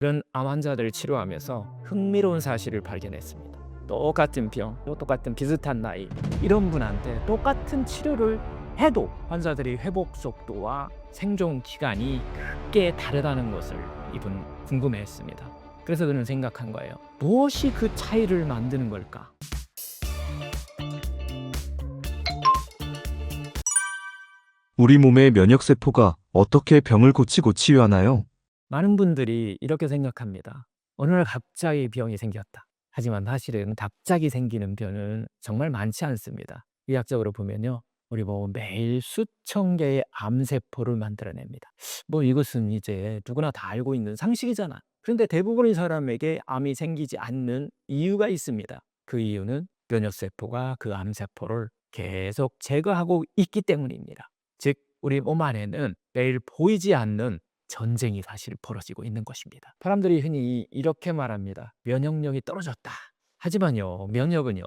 그런 암 환자들을 치료하면서 흥미로운 사실을 발견했습니다. 똑같은 병, 또 똑같은 비슷한 나이 이런 분한테 똑같은 치료를 해도 환자들이 회복 속도와 생존 기간이 크게 다르다는 것을 이분 궁금해했습니다. 그래서 그는 생각한 거예요. 무엇이 그 차이를 만드는 걸까? 우리 몸의 면역세포가 어떻게 병을 고치고 치유하나요? 많은 분들이 이렇게 생각합니다. 어느 날 갑자기 병이 생겼다. 하지만 사실은 갑자기 생기는 병은 정말 많지 않습니다. 의학적으로 보면요. 우리 몸은 매일 수천 개의 암세포를 만들어냅니다. 이것은 이제 누구나 다 알고 있는 상식이잖아. 그런데 대부분의 사람에게 암이 생기지 않는 이유가 있습니다. 그 이유는 면역세포가 그 암세포를 계속 제거하고 있기 때문입니다. 즉, 우리 몸 안에는 매일 보이지 않는 전쟁이 사실 벌어지고 있는 것입니다. 사람들이 흔히 이렇게 말합니다. 면역력이 떨어졌다. 하지만요, 면역은요,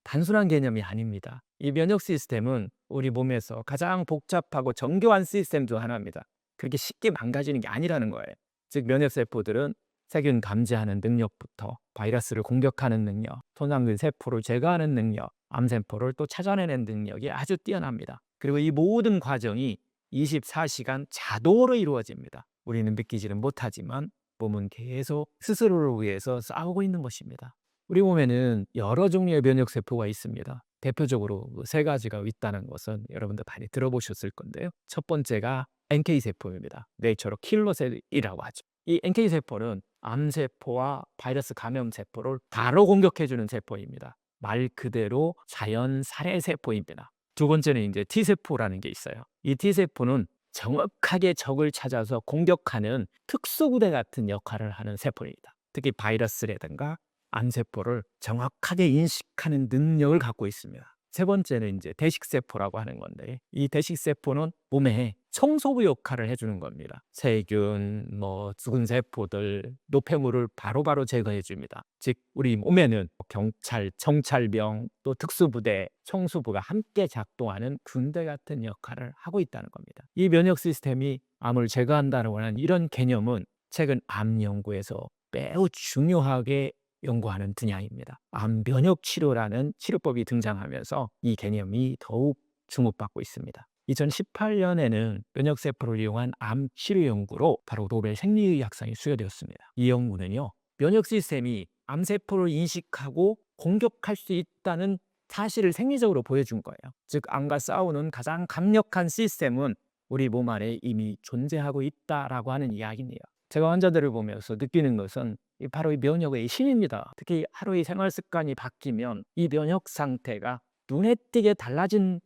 단순한 개념이 아닙니다. 이 면역 시스템은 우리 몸에서 가장 복잡하고 정교한 시스템 중 하나입니다. 그렇게 쉽게 망가지는 게 아니라는 거예요. 즉, 면역세포들은 세균 감지하는 능력부터 바이러스를 공격하는 능력, 손상된 세포를 제거하는 능력, 암세포를 또 찾아내는 능력이 아주 뛰어납니다. 그리고 이 모든 과정이 24시간 자동으로 이루어집니다. 우리는 믿기지는 못하지만 몸은 계속 스스로를 위해서 싸우고 있는 것입니다. 우리 몸에는 여러 종류의 면역세포가 있습니다. 대표적으로 세 가지가 있다는 것은 여러분들 많이 들어보셨을 건데요. 첫 번째가 NK세포입니다. 내처럴 킬러셀이라고 하죠. 이 NK세포는 암세포와 바이러스 감염세포를 바로 공격해주는 세포입니다. 말 그대로 자연 살해세포입니다. 두 번째는 이제 T세포라는 게 있어요. 이 T세포는 정확하게 적을 찾아서 공격하는 특수부대 같은 역할을 하는 세포입니다. 특히 바이러스라든가 암세포를 정확하게 인식하는 능력을 갖고 있습니다. 세 번째는 이제 대식세포라고 하는 건데, 이 대식세포는 몸에 청소부 역할을 해주는 겁니다. 세균, 죽은 세포들, 노폐물을 바로바로 제거해 줍니다. 즉, 우리 몸에는 경찰, 정찰병, 또 특수부대, 청수부가 함께 작동하는 군대 같은 역할을 하고 있다는 겁니다. 이 면역 시스템이 암을 제거한다는 이런 개념은 최근 암 연구에서 매우 중요하게 연구하는 분야입니다. 암 면역 치료라는 치료법이 등장하면서 이 개념이 더욱 주목받고 있습니다. 2018년에는 면역세포를 이용한 암 치료 연구로 바로 노벨 생리의학상이 수여되었습니다. 이 연구는요, 면역 시스템이 암세포를 인식하고 공격할 수 있다는 사실을 생리적으로 보여준 거예요. 즉, 암과 싸우는 가장 강력한 시스템은 우리 몸 안에 이미 존재하고 있다라고 하는 이야기네요. 제가 환자들을 보면서 느끼는 것은 바로 이 면역의 신입니다. 특히 하루의 생활 습관이 바뀌면 이 면역 상태가 눈에 띄게 달라진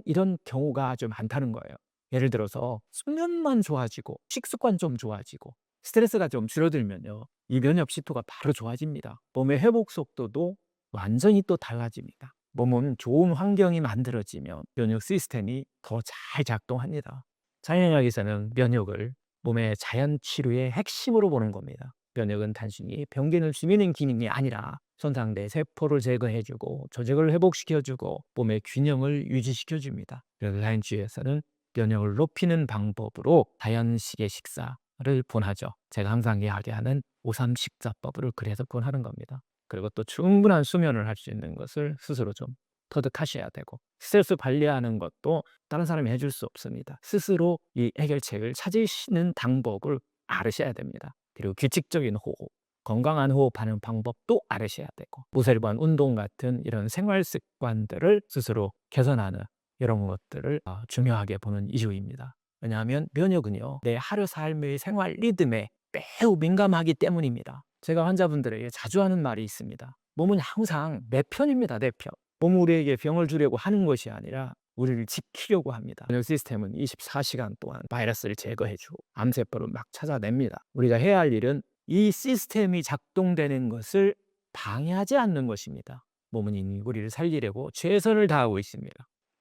이런 경우가 아주 많다는 거예요. 예를 들어서 수면만 좋아지고 식습관 좀 좋아지고 스트레스가 좀 줄어들면요, 이 면역 지표가 바로 좋아집니다. 몸의 회복 속도도 완전히 또 달라집니다. 몸은 좋은 환경이 만들어지면 면역 시스템이 더 잘 작동합니다. 자연의학에서는 면역을 몸의 자연 치료의 핵심으로 보는 겁니다. 면역은 단순히 병균을 죽이는 기능이 아니라 손상된 세포를 제거해주고 조직을 회복시켜주고 몸의 균형을 유지시켜줍니다. 그래서 자연주의에서는 면역을 높이는 방법으로 자연식의 식사를 권하죠. 제가 항상 이야기하는 5-3 식사법을 그래서 권하는 겁니다. 그리고 또 충분한 수면을 할 수 있는 것을 스스로 좀 터득하셔야 되고, 스트레스 관리하는 것도 다른 사람이 해줄 수 없습니다. 스스로 이 해결책을 찾으시는 방법을 알으셔야 됩니다. 그리고 규칙적인 호흡, 건강한 호흡하는 방법도 알으셔야 되고, 무설반 운동 같은 이런 생활 습관들을 스스로 개선하는 이런 것들을 중요하게 보는 이유입니다. 왜냐하면 면역은요, 내 하루 삶의 생활 리듬에 매우 민감하기 때문입니다. 제가 환자분들에게 자주 하는 말이 있습니다. 몸은 항상 내 편입니다. 내 편. 몸은 우리에게 병을 주려고 하는 것이 아니라 우리를 지키려고 합니다. 면역 시스템은 24시간 동안 바이러스를 제거해주고 암세포를 막 찾아냅니다. 우리가 해야 할 일은 이 시스템이 작동되는 것을 방해하지 않는 것입니다. 몸은 이미 우리를 살리려고 최선을 다하고 있습니다.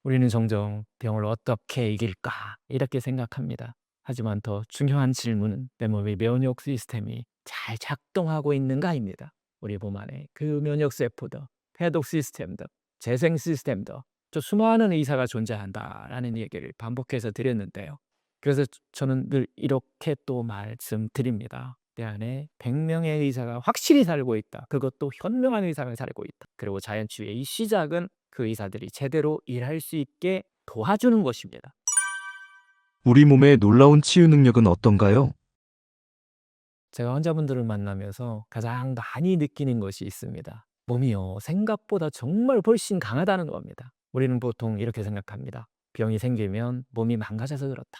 우리는 종종 병을 어떻게 이길까 이렇게 생각합니다. 하지만 더 중요한 질문은 내 몸의 면역 시스템이 잘 작동하고 있는가입니다. 우리 몸 안에 그 면역 세포도, 해독 시스템도, 재생 시스템도, 저 수많은 의사가 존재한다라는 얘기를 반복해서 드렸는데요. 그래서 저는 늘 이렇게 또 말씀드립니다. 내 안에 100명의 의사가 확실히 살고 있다. 그것도 현명한 의사가 살고 있다. 그리고 자연치유의 이 시작은 그 의사들이 제대로 일할 수 있게 도와주는 것입니다. 우리 몸의 놀라운 치유 능력은 어떤가요? 제가 환자분들을 만나면서 가장 많이 느끼는 것이 있습니다. 몸이요, 생각보다 정말 훨씬 강하다는 겁니다. 우리는 보통 이렇게 생각합니다. 병이 생기면 몸이 망가져서 그렇다.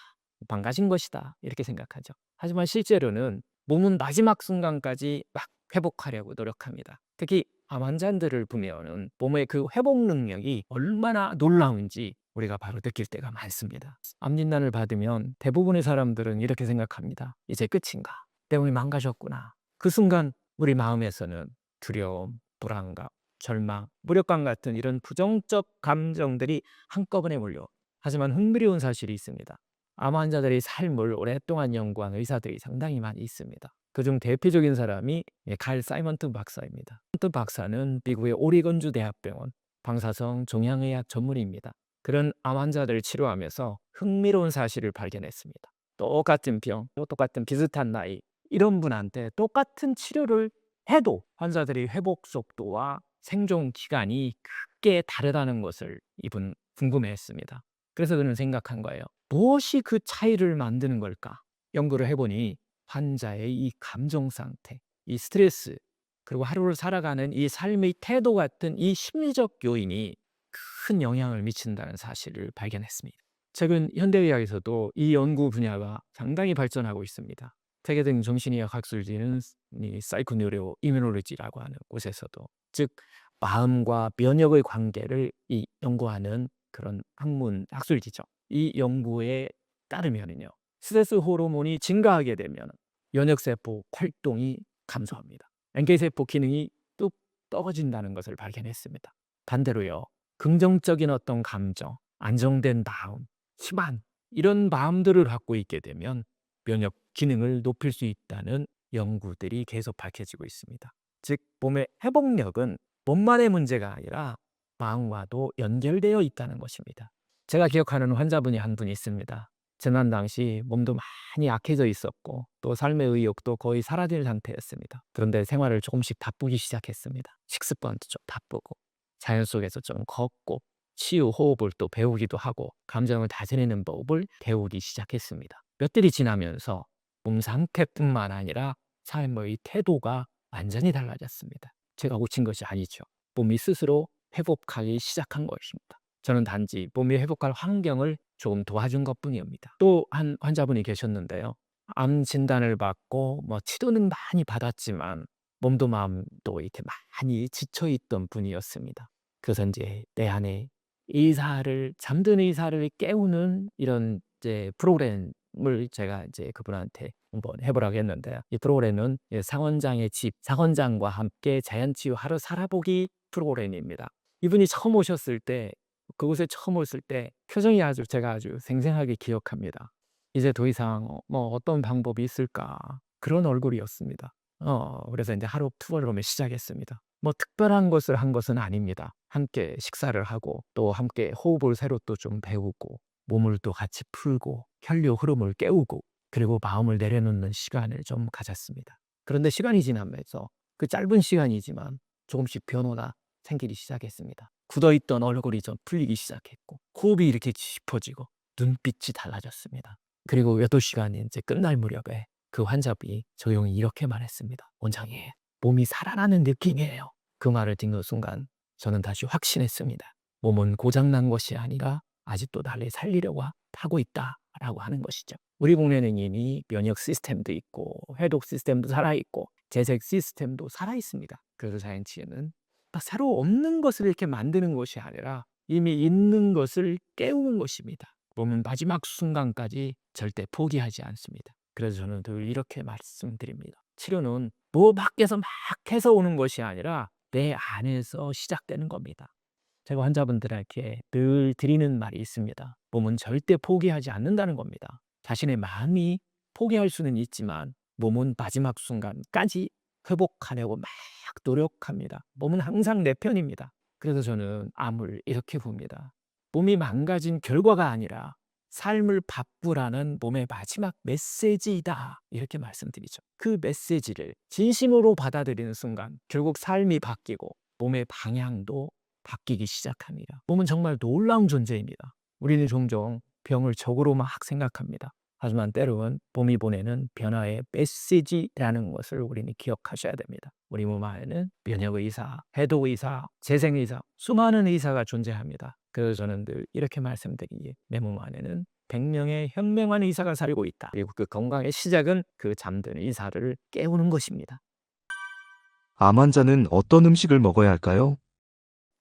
망가진 것이다. 이렇게 생각하죠. 하지만 실제로는 몸은 마지막 순간까지 막 회복하려고 노력합니다. 특히 암 환자들을 보면은 몸의 그 회복 능력이 얼마나 놀라운지 우리가 바로 느낄 때가 많습니다. 암 진단을 받으면 대부분의 사람들은 이렇게 생각합니다. 이제 끝인가? 내 몸이 망가졌구나. 그 순간 우리 마음에서는 두려움, 불안감, 절망, 무력감 같은 이런 부정적 감정들이 한꺼번에 몰려. 하지만 흥미로운 사실이 있습니다. 암 환자들의 삶을 오랫동안 연구한 의사들이 상당히 많이 있습니다. 그중 대표적인 사람이 칼 사이먼트 박사입니다. 사이먼트 박사는 미국의 오리건주 대학병원 방사성 종양의학 전문의입니다. 그런 암 환자들을 치료하면서 흥미로운 사실을 발견했습니다. 똑같은 병, 똑같은 비슷한 나이, 이런 분한테 똑같은 치료를 해도 환자들의 회복 속도와 생존 기간이 크게 다르다는 것을 이분 궁금해했습니다. 그래서 그는 생각한 거예요. 무엇이 그 차이를 만드는 걸까? 연구를 해보니 환자의 이 감정 상태, 이 스트레스, 그리고 하루를 살아가는 이 삶의 태도 같은 이 심리적 요인이 큰 영향을 미친다는 사실을 발견했습니다. 최근 현대의학에서도 이 연구 분야가 상당히 발전하고 있습니다. 세계적인 정신의학 학술지는 이 사이코뉴로 이뮤놀로지라고 하는 곳에서도, 즉 마음과 면역의 관계를 이 연구하는 그런 학문 학술지죠. 이 연구에 따르면요, 스트레스 호르몬이 증가하게 되면 면역세포 활동이 감소합니다. NK세포 기능이 뚝 떨어진다는 것을 발견했습니다. 반대로요, 긍정적인 어떤 감정, 안정된 마음, 희망, 이런 마음들을 갖고 있게 되면 면역 기능을 높일 수 있다는 연구들이 계속 밝혀지고 있습니다. 즉 몸의 회복력은 몸만의 문제가 아니라 마음과도 연결되어 있다는 것입니다. 제가 기억하는 환자분이 한 분 있습니다. 재난 당시 몸도 많이 약해져 있었고 또 삶의 의욕도 거의 사라질 상태였습니다. 그런데 생활을 조금씩 바꾸기 시작했습니다. 식습관도 좀 바꾸고 자연 속에서 좀 걷고 치유 호흡을 또 배우기도 하고 감정을 다스리는 법을 배우기 시작했습니다. 몇 달이 지나면서 몸 상태뿐만 아니라 삶의 태도가 완전히 달라졌습니다. 제가 고친 것이 아니죠. 몸이 스스로 회복하기 시작한 것입니다. 저는 단지 몸이 회복할 환경을 조금 도와준 것뿐입니다. 또 한 환자분이 계셨는데요. 암 진단을 받고 치료는 많이 받았지만 몸도 마음도 이렇게 많이 지쳐 있던 분이었습니다. 그래서 이제 내 안에 잠든 의사를 깨우는 이런 이제 프로그램을 제가 이제 그분한테 한번 해보라고 했는데요. 이 프로그램은 상원장의 집, 상원장과 함께 자연치유 하루 살아보기 프로그램입니다. 이분이 처음 오셨을 때, 그곳에 처음 왔을 때 표정이 제가 아주 생생하게 기억합니다. 이제 더 이상 어떤 방법이 있을까? 그런 얼굴이었습니다. 그래서 이제 하루 프로그램을 시작했습니다. 특별한 것을 한 것은 아닙니다. 함께 식사를 하고 또 함께 호흡을 새로 또 좀 배우고 몸을 또 같이 풀고 혈류 흐름을 깨우고 그리고 마음을 내려놓는 시간을 좀 가졌습니다. 그런데 시간이 지나면서 그 짧은 시간이지만 조금씩 변화가 생기기 시작했습니다. 굳어있던 얼굴이 좀 풀리기 시작했고 호흡이 이렇게 깊어지고 눈빛이 달라졌습니다. 그리고 8시간이 이제 끝날 무렵에 그 환자분이 조용히 이렇게 말했습니다. 원장님, 몸이 살아나는 느낌이에요. 그 말을 듣는 순간 저는 다시 확신했습니다. 몸은 고장난 것이 아니라 아직도 나를 살리려고 하고 있다라고 하는 것이죠. 우리 몸에는 이미 면역 시스템도 있고 해독 시스템도 살아있고 재생 시스템도 살아있습니다. 그래서 자연치유는 새로 없는 것을 이렇게 만드는 것이 아니라 이미 있는 것을 깨우는 것입니다. 몸은 마지막 순간까지 절대 포기하지 않습니다. 그래서 저는 늘 이렇게 말씀드립니다. 치료는 밖에서 막 해서 오는 것이 아니라 내 안에서 시작되는 겁니다. 제가 환자분들에게 늘 드리는 말이 있습니다. 몸은 절대 포기하지 않는다는 겁니다. 자신의 마음이 포기할 수는 있지만 몸은 마지막 순간까지 회복하려고 막 노력합니다. 몸은 항상 내 편입니다. 그래서 저는 암을 이렇게 봅니다. 몸이 망가진 결과가 아니라 삶을 바꾸라는 몸의 마지막 메시지이다. 이렇게 말씀드리죠. 그 메시지를 진심으로 받아들이는 순간 결국 삶이 바뀌고 몸의 방향도 바뀌기 시작합니다. 몸은 정말 놀라운 존재입니다. 우리는 종종 병을 적으로 막 생각합니다. 하지만 때로는 몸이 보내는 변화의 메시지라는 것을 우리는 기억하셔야 됩니다. 우리 몸 안에는 면역의사, 해독의사, 재생의사, 수많은 의사가 존재합니다. 그래서 저는 늘 이렇게 말씀드리기에 내 몸 안에는 100명의 현명한 의사가 살고 있다. 그리고 그 건강의 시작은 그 잠든 의사를 깨우는 것입니다. 암 환자는 어떤 음식을 먹어야 할까요?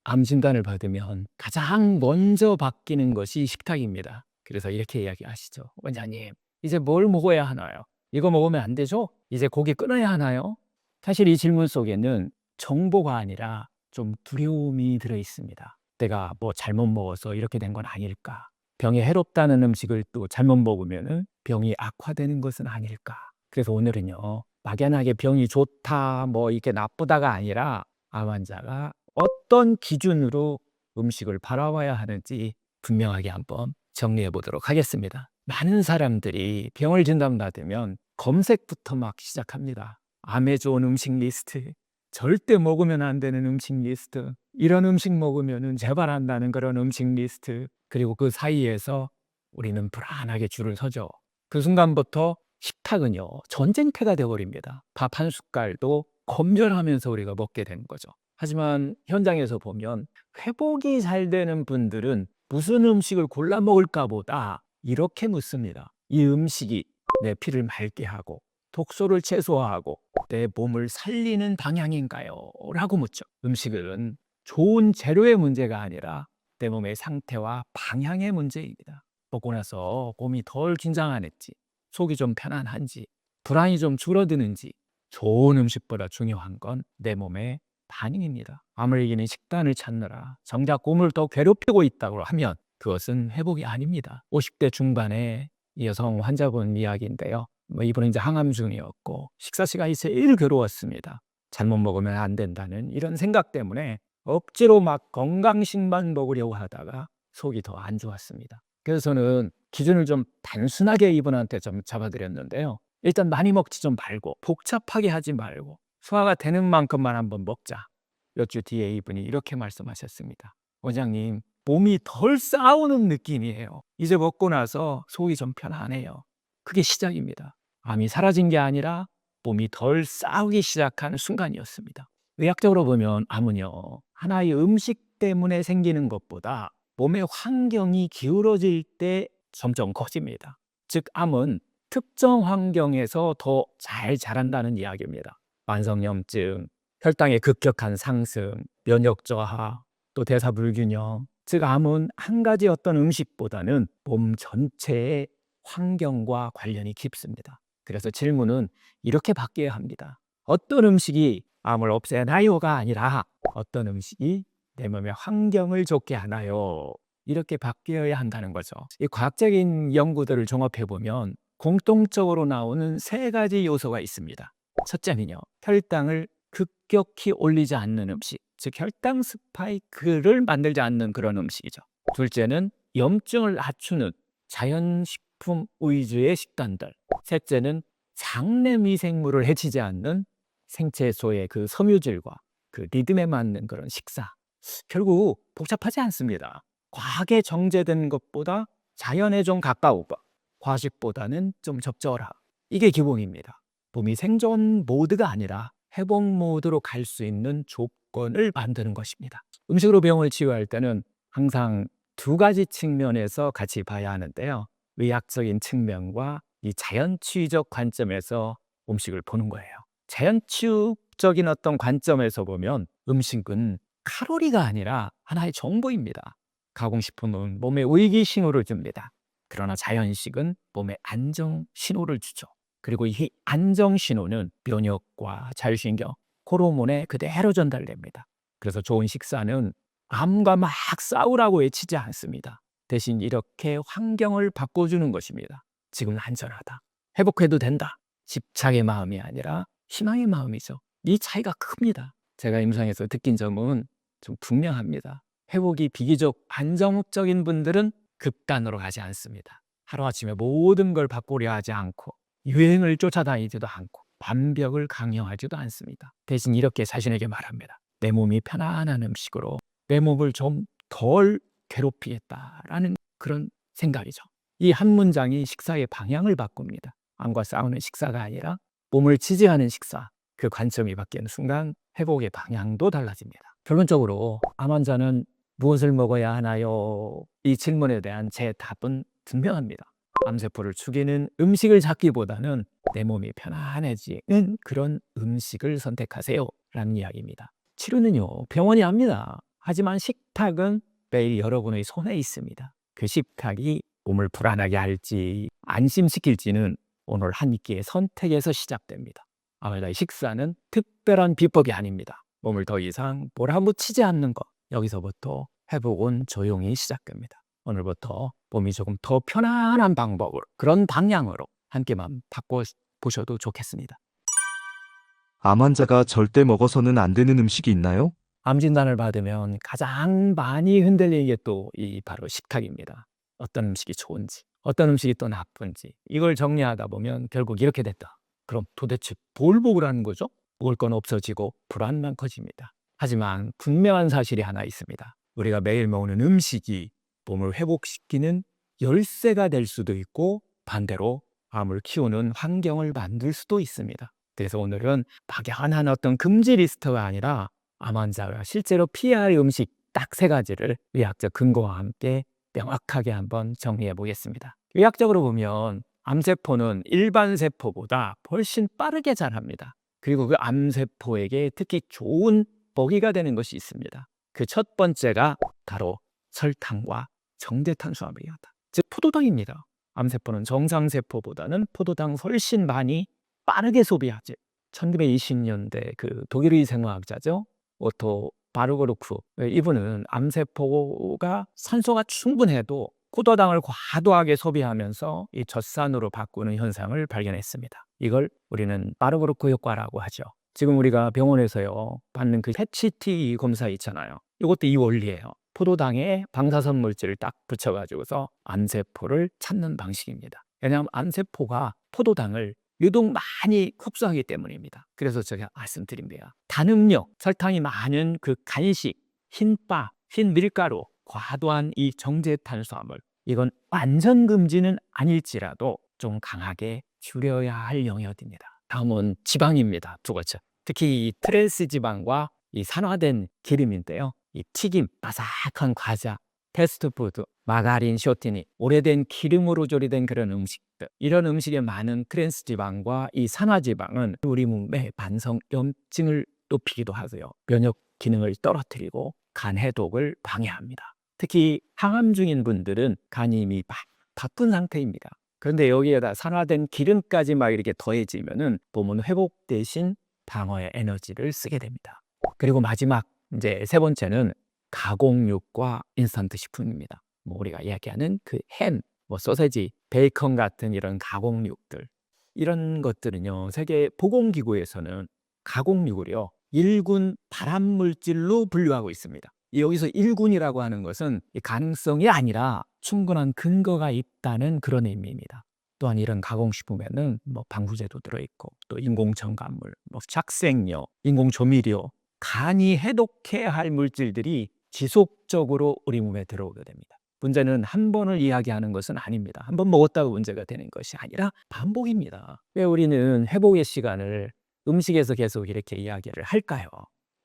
암 진단을 받으면 가장 먼저 바뀌는 것이 식탁입니다. 그래서 이렇게 이야기하시죠. 원장님, 이제 뭘 먹어야 하나요? 이거 먹으면 안 되죠? 이제 고기 끊어야 하나요? 사실 이 질문 속에는 정보가 아니라 좀 두려움이 들어 있습니다. 내가 뭐 잘못 먹어서 이렇게 된 건 아닐까? 병이 해롭다는 음식을 또 잘못 먹으면 병이 악화되는 것은 아닐까? 그래서 오늘은요, 막연하게 병이 좋다, 뭐 이게 나쁘다가 아니라 암 환자가 어떤 기준으로 음식을 바라봐야 하는지 분명하게 한번 정리해 보도록 하겠습니다. 많은 사람들이 병을 진단받으면 검색부터 막 시작합니다. 암에 좋은 음식 리스트, 절대 먹으면 안 되는 음식 리스트, 이런 음식 먹으면 재발한다는 그런 음식 리스트, 그리고 그 사이에서 우리는 불안하게 줄을 서죠. 그 순간부터 식탁은요, 전쟁터가 되어버립니다. 밥 한 숟갈도 검열하면서 우리가 먹게 되는 거죠. 하지만 현장에서 보면 회복이 잘 되는 분들은 무슨 음식을 골라 먹을까 보다 이렇게 묻습니다. 이 음식이 내 피를 맑게 하고 독소를 최소화하고 내 몸을 살리는 방향인가요? 라고 묻죠. 음식은 좋은 재료의 문제가 아니라 내 몸의 상태와 방향의 문제입니다. 먹고 나서 몸이 덜 긴장하는지, 속이 좀 편안한지, 불안이 좀 줄어드는지, 좋은 음식보다 중요한 건 내 몸의 반응입니다. 암을 이기는 식단을 찾느라 정작 몸을 더 괴롭히고 있다고 하면 그것은 회복이 아닙니다. 50대 중반의 이 여성 환자분 이야기인데요. 이분은 이제 항암 중이었고 식사 시간이 제일 괴로웠습니다. 잘못 먹으면 안 된다는 이런 생각 때문에 억지로 막 건강식만 먹으려고 하다가 속이 더 안 좋았습니다. 그래서 저는 기준을 좀 단순하게 이분한테 좀 잡아드렸는데요. 일단 많이 먹지 좀 말고 복잡하게 하지 말고 소화가 되는 만큼만 한번 먹자. 몇 주 뒤에 이분이 이렇게 말씀하셨습니다. 원장님, 몸이 덜 싸우는 느낌이에요. 이제 먹고 나서 속이 좀 편하네요. 그게 시작입니다. 암이 사라진 게 아니라 몸이 덜 싸우기 시작하는 순간이었습니다. 의학적으로 보면 암은요, 하나의 음식 때문에 생기는 것보다 몸의 환경이 기울어질 때 점점 커집니다. 즉, 암은 특정 환경에서 더 잘 자란다는 이야기입니다. 만성염증, 혈당의 급격한 상승, 면역 저하, 또 대사 불균형. 즉, 암은 한 가지 어떤 음식보다는 몸 전체의 환경과 관련이 깊습니다. 그래서 질문은 이렇게 바뀌어야 합니다. 어떤 음식이 암을 없애나요가 아니라 어떤 음식이 내 몸의 환경을 좋게 하나요? 이렇게 바뀌어야 한다는 거죠. 이 과학적인 연구들을 종합해 보면 공통적으로 나오는 세 가지 요소가 있습니다. 첫째는요, 혈당을 급격히 올리지 않는 음식, 즉 혈당 스파이크를 만들지 않는 그런 음식이죠. 둘째는 염증을 낮추는 자연식품 위주의 식단들. 셋째는 장내 미생물을 해치지 않는 생채소의 그 섬유질과 그 리듬에 맞는 그런 식사. 결국 복잡하지 않습니다. 과하게 정제된 것보다 자연에 좀 가까우고 과식보다는 좀 적절하. 이게 기본입니다. 몸이 생존 모드가 아니라 회복 모드로 갈 수 있는 조건을 만드는 것입니다. 음식으로 병을 치유할 때는 항상 두 가지 측면에서 같이 봐야 하는데요. 의학적인 측면과 이 자연치유적 관점에서 음식을 보는 거예요. 자연치유적인 어떤 관점에서 보면 음식은 칼로리가 아니라 하나의 정보입니다. 가공식품은 몸에 위기 신호를 줍니다. 그러나 자연식은 몸에 안정 신호를 주죠. 그리고 이 안정 신호는 면역과 자율신경, 호르몬에 그대로 전달됩니다. 그래서 좋은 식사는 암과 막 싸우라고 외치지 않습니다. 대신 이렇게 환경을 바꿔주는 것입니다. 지금 안전하다. 회복해도 된다. 집착의 마음이 아니라 희망의 마음이죠. 이 차이가 큽니다. 제가 임상에서 느낀 점은 좀 분명합니다. 회복이 비교적 안정적인 분들은 극단으로 가지 않습니다. 하루아침에 모든 걸 바꾸려 하지 않고 유행을 쫓아다니지도 않고 완벽을 강요하지도 않습니다. 대신 이렇게 자신에게 말합니다. 내 몸이 편안한 음식으로 내 몸을 좀 덜 괴롭히겠다라는 그런 생각이죠. 이 한 문장이 식사의 방향을 바꿉니다. 암과 싸우는 식사가 아니라 몸을 지지하는 식사. 그 관점이 바뀌는 순간 회복의 방향도 달라집니다. 결론적으로 암 환자는 무엇을 먹어야 하나요? 이 질문에 대한 제 답은 분명합니다. 암세포를 죽이는 음식을 찾기보다는 내 몸이 편안해지는 그런 음식을 선택하세요 라는 이야기입니다. 치료는요, 병원이 합니다. 하지만 식탁은 매일 여러분의 손에 있습니다. 그 식탁이 몸을 불안하게 할지 안심시킬지는 오늘 한 끼의 선택에서 시작됩니다. 아무래도 식사는 특별한 비법이 아닙니다. 몸을 더 이상 몰아붙이지 않는 것, 여기서부터 회복은 조용히 시작됩니다. 오늘부터 몸이 조금 더 편안한 방법으로, 그런 방향으로 함께만 바꿔보셔도 좋겠습니다. 암 환자가 절대 먹어서는 안 되는 음식이 있나요? 암 진단을 받으면 가장 많이 흔들리는 게 또 바로 식탁입니다. 어떤 음식이 좋은지, 어떤 음식이 또 나쁜지, 이걸 정리하다 보면 결국 이렇게 됐다. 그럼 도대체 뭘 먹으라는 거죠? 먹을 건 없어지고 불안만 커집니다. 하지만 분명한 사실이 하나 있습니다. 우리가 매일 먹는 음식이 몸을 회복시키는 열쇠가 될 수도 있고 반대로 암을 키우는 환경을 만들 수도 있습니다. 그래서 오늘은 막연한 어떤 금지 리스트가 아니라 암 환자가 실제로 피해야 할 음식 딱 3가지를 의학적 근거와 함께 명확하게 한번 정리해 보겠습니다. 의학적으로 보면 암세포는 일반 세포보다 훨씬 빠르게 자랍니다. 그리고 그 암세포에게 특히 좋은 먹이가 되는 것이 있습니다. 그 첫 번째가 바로 설탕과 정제탄수화물이다. 즉 포도당입니다. 암세포는 정상세포보다는 포도당 훨씬 많이 빠르게 소비하지. 1920년대 그 독일의 생화학자죠. 오토 바르거르크. 이분은 암세포가 산소가 충분해도 포도당을 과도하게 소비하면서 이 젖산으로 바꾸는 현상을 발견했습니다. 이걸 우리는 바르거르크 효과라고 하죠. 지금 우리가 병원에서요 받는 그 PET 검사 있잖아요. 이것도 이 원리예요. 포도당에 방사선 물질을 딱 붙여가지고서 암세포를 찾는 방식입니다. 왜냐하면 암세포가 포도당을 유독 많이 흡수하기 때문입니다. 그래서 제가 말씀드립니다. 단음료, 설탕이 많은 그 간식, 흰바, 흰 밀가루, 과도한 이 정제탄수화물, 이건 완전 금지는 아닐지라도 좀 강하게 줄여야 할 영역입니다. 다음은 지방입니다. 2번째. 특히 이 트랜스 지방과 이 산화된 기름인데요. 이 튀김, 바삭한 과자, 패스트푸드, 마가린, 쇼티니, 오래된 기름으로 조리된 그런 음식들, 이런 음식에 많은 트랜스 지방과 이 산화 지방은 우리 몸의 만성염증을 높이기도 하고요. 면역 기능을 떨어뜨리고 간 해독을 방해합니다. 특히 항암 중인 분들은 간이 이미 바쁜 상태입니다. 그런데 여기에다 산화된 기름까지 막 이렇게 더해지면은 몸은 회복 대신 방어의 에너지를 쓰게 됩니다. 그리고 마지막 이제 3번째는 가공육과 인스턴트 식품입니다. 뭐 우리가 이야기하는 그 햄, 뭐 소세지, 베이컨 같은 이런 가공육들, 이런 것들은요 세계 보건기구에서는 가공육을요 1군 발암물질로 분류하고 있습니다. 여기서 1군이라고 하는 것은 가능성이 아니라 충분한 근거가 있다는 그런 의미입니다. 또한 이런 가공식품에는 뭐 방부제도 들어있고 또 인공첨가물, 뭐 착색료, 인공조미료, 간이 해독해야 할 물질들이 지속적으로 우리 몸에 들어오게 됩니다. 문제는 한 번을 이야기하는 것은 아닙니다. 한 번 먹었다고 문제가 되는 것이 아니라 반복입니다. 왜 우리는 회복의 시간을 음식에서 계속 이렇게 이야기를 할까요?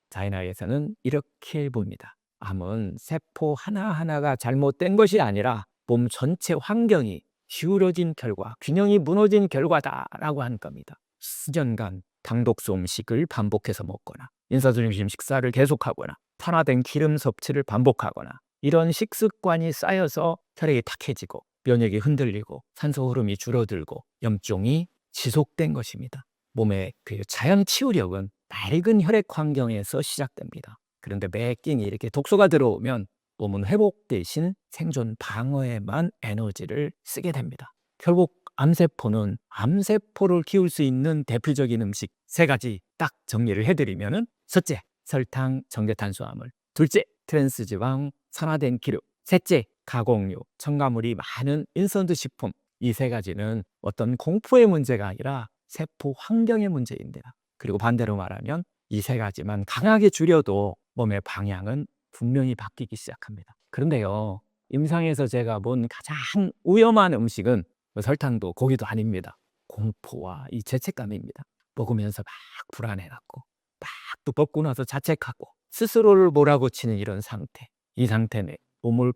자연학에서는 이렇게 봅니다. 암은 세포 하나하나가 잘못된 것이 아니라 몸 전체 환경이 기울어진 결과, 균형이 무너진 결과다라고 하는 겁니다. 수년간 당독소 음식을 반복해서 먹거나 인사중심 식사를 계속하거나 산화된 기름 섭취를 반복하거나 이런 식습관이 쌓여서 혈액이 탁해지고 면역이 흔들리고 산소 흐름이 줄어들고 염증이 지속된 것입니다. 몸의 그 자연 치유력은 맑은 혈액 환경에서 시작됩니다. 그런데 매 끼니 이렇게 독소가 들어오면 몸은 회복 대신 생존 방어에만 에너지를 쓰게 됩니다. 결국 암세포는 암세포를 키울 수 있는 대표적인 음식 3가지 딱 정리를 해드리면은 첫째, 설탕, 정제탄수화물. 둘째, 트랜스지방, 산화된 기름. 셋째, 가공육, 첨가물이 많은 인스턴트 식품. 이 세 가지는 어떤 공포의 문제가 아니라 세포 환경의 문제입니다. 그리고 반대로 말하면 이 세 가지만 강하게 줄여도 몸의 방향은 분명히 바뀌기 시작합니다. 그런데요, 임상에서 제가 본 가장 위험한 음식은 설탕도 고기도 아닙니다. 공포와 이 죄책감입니다. 먹으면서 막 불안해갖고 막 또 먹고 나서 자책하고 스스로를 몰아붙이는 이런 상태. 이 상태는 몸을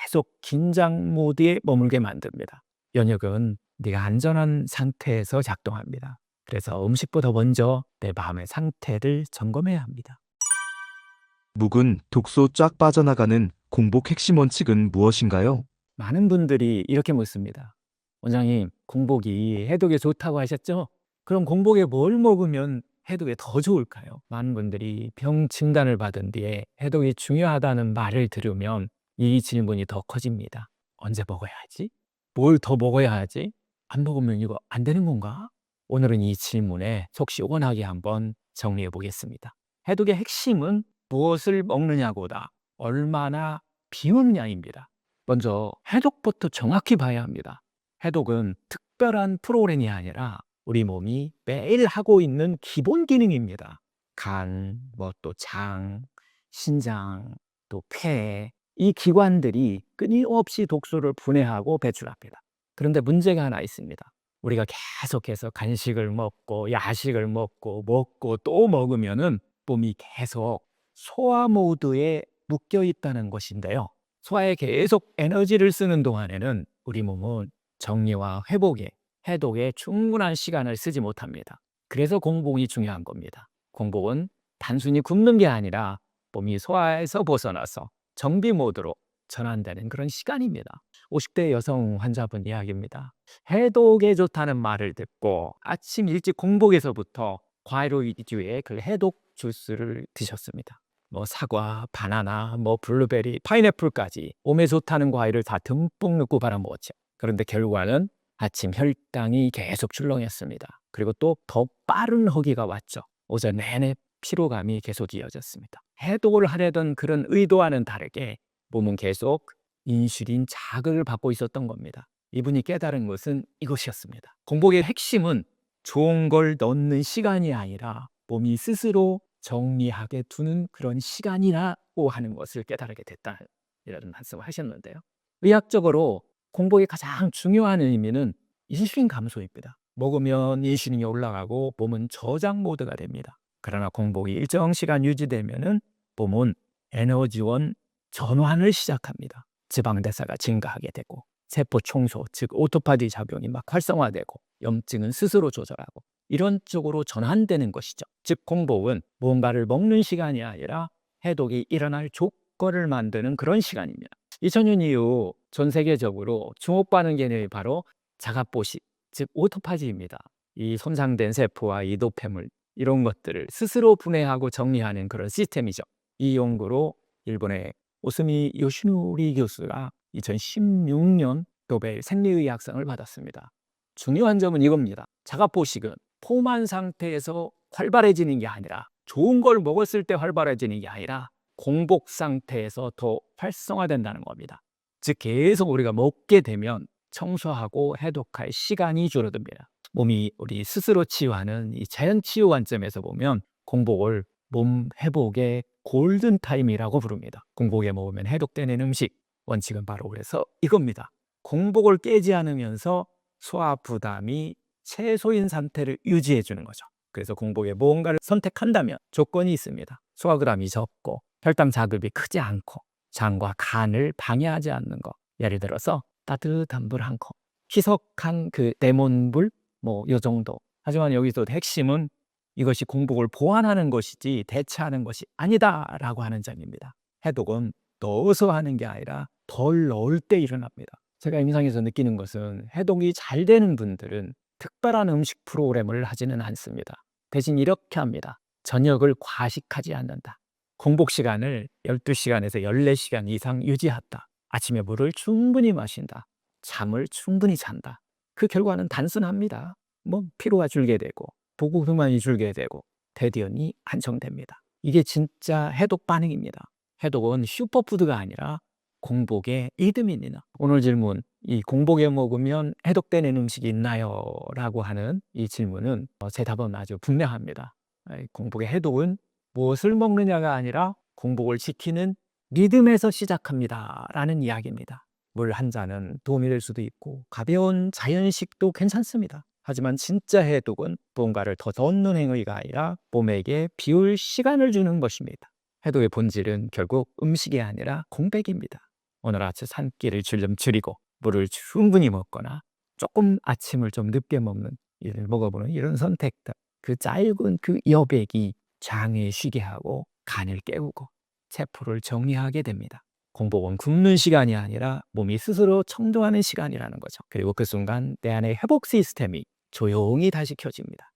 계속 긴장 모드에 머물게 만듭니다. 연역은 네가 안전한 상태에서 작동합니다. 그래서 음식보다 먼저 내 마음의 상태를 점검해야 합니다. 묵은 독소 쫙 빠져나가는 공복 핵심 원칙은 무엇인가요? 많은 분들이 이렇게 묻습니다. 원장님, 공복이 해독에 좋다고 하셨죠? 그럼 공복에 뭘 먹으면 해독에 더 좋을까요? 많은 분들이 병 진단을 받은 뒤에 해독이 중요하다는 말을 들으면 이 질문이 더 커집니다. 언제 먹어야 하지? 뭘 더 먹어야 하지? 안 먹으면 이거 안 되는 건가? 오늘은 이 질문에 속 시원하게 한번 정리해 보겠습니다. 해독의 핵심은 무엇을 먹느냐보다 얼마나 비우느냐입니다. 먼저 해독부터 정확히 봐야 합니다. 해독은 특별한 프로그램이 아니라 우리 몸이 매일 하고 있는 기본 기능입니다. 간, 뭐 또 장, 신장, 또 폐, 이 기관들이 끊임없이 독소를 분해하고 배출합니다. 그런데 문제가 하나 있습니다. 우리가 계속해서 간식을 먹고 야식을 먹고 또 먹으면은 몸이 계속 소화 모드에 묶여 있다는 것인데요. 소화에 계속 에너지를 쓰는 동안에는 우리 몸은 정리와 회복에, 해독에 충분한 시간을 쓰지 못합니다. 그래서 공복이 중요한 겁니다. 공복은 단순히 굶는 게 아니라 몸이 소화에서 벗어나서 정비 모드로 전환되는 그런 시간입니다. 50대 여성 환자분 이야기입니다. 해독에 좋다는 말을 듣고 아침 일찍 공복에서부터 과일 위주의 그 해독 주스를 드셨습니다. 뭐 사과, 바나나, 뭐 블루베리, 파인애플까지 몸에 좋다는 과일을 다 듬뿍 넣고 발라먹었죠. 그런데 결과는 아침 혈당이 계속 출렁였습니다. 그리고 또 더 빠른 허기가 왔죠. 오전 내내 피로감이 계속 이어졌습니다. 해독을 하려던 그런 의도와는 다르게 몸은 계속 인슐린 자극을 받고 있었던 겁니다. 이분이 깨달은 것은 이것이었습니다. 공복의 핵심은 좋은 걸 넣는 시간이 아니라 몸이 스스로 정리하게 두는 그런 시간이라고 하는 것을 깨달게 됐다. 이런 말씀을 하셨는데요. 의학적으로 공복의 가장 중요한 의미는 인슐린 감소입니다. 먹으면 인슐린이 올라가고 몸은 저장 모드가 됩니다. 그러나 공복이 일정 시간 유지되면은 몸은 에너지원 전환을 시작합니다. 지방대사가 증가하게 되고 세포 청소, 즉 오토파지 작용이 막 활성화되고 염증은 스스로 조절하고 이런 쪽으로 전환되는 것이죠. 즉 공복은 무언가를 먹는 시간이 아니라 해독이 일어날 조건을 만드는 그런 시간입니다. 2000년 이후 전 세계적으로 주목받는 개념이 바로 자가포식, 즉 오토파지입니다. 이 손상된 세포와 이 노폐물 이런 것들을 스스로 분해하고 정리하는 그런 시스템이죠. 이 연구로 일본의 오스미 요시노리 교수가 2016년 노벨 생리의학상을 받았습니다. 중요한 점은 이겁니다. 자가포식은 포만 상태에서 활발해지는 게 아니라 좋은 걸 먹었을 때 활발해지는 게 아니라 공복 상태에서 더 활성화된다는 겁니다. 즉 계속 우리가 먹게 되면 청소하고 해독할 시간이 줄어듭니다. 몸이 우리 스스로 치유하는 이 자연 치유 관점에서 보면 공복을 몸 회복의 골든 타임이라고 부릅니다. 공복에 먹으면 해독되는 음식 원칙은 바로 그래서 이겁니다. 공복을 깨지 않으면서 소화 부담이 최소인 상태를 유지해 주는 거죠. 그래서 공복에 무언가를 선택한다면 조건이 있습니다. 소화 부담이 적고 혈당 자극이 크지 않고 장과 간을 방해하지 않는 것. 예를 들어서 따뜻한 물 한 컵, 희석한 그 레몬물 뭐 요 정도. 하지만 여기서 핵심은 이것이 공복을 보완하는 것이지 대체하는 것이 아니다라고 하는 점입니다. 해독은 넣어서 하는 게 아니라 덜 넣을 때 일어납니다. 제가 임상에서 느끼는 것은 해독이 잘 되는 분들은 특별한 음식 프로그램을 하지는 않습니다. 대신 이렇게 합니다. 저녁을 과식하지 않는다. 공복 시간을 12시간에서 14시간 이상 유지한다. 아침에 물을 충분히 마신다. 잠을 충분히 잔다. 그 결과는 단순합니다. 뭐 피로가 줄게 되고 복부 비만이 줄게 되고 대변이 안정됩니다. 이게 진짜 해독 반응입니다. 해독은 슈퍼푸드가 아니라 공복에 이듬해니나. 오늘 질문, 이 공복에 먹으면 해독되는 음식이 있나요? 라고 하는 이 질문은 제 답은 아주 분명합니다. 공복의 해독은 무엇을 먹느냐가 아니라 공복을 지키는 믿음에서 시작합니다. 라는 이야기입니다. 물 한 잔은 도움이 될 수도 있고 가벼운 자연식도 괜찮습니다. 하지만 진짜 해독은 무언가를 더 넣는 행위가 아니라 몸에게 비울 시간을 주는 것입니다. 해독의 본질은 결국 음식이 아니라 공백입니다. 오늘 아침 한 끼를 좀 줄이고 물을 충분히 먹거나 조금 아침을 좀 늦게 먹는 일을 먹어보는 이런 선택들, 그 짧은 그 여백이 장을 쉬게 하고 간을 깨우고 세포를 정리하게 됩니다. 공복은 굶는 시간이 아니라 몸이 스스로 청정하는 시간이라는 거죠. 그리고 그 순간 내 안의 회복 시스템이 조용히 다시 켜집니다.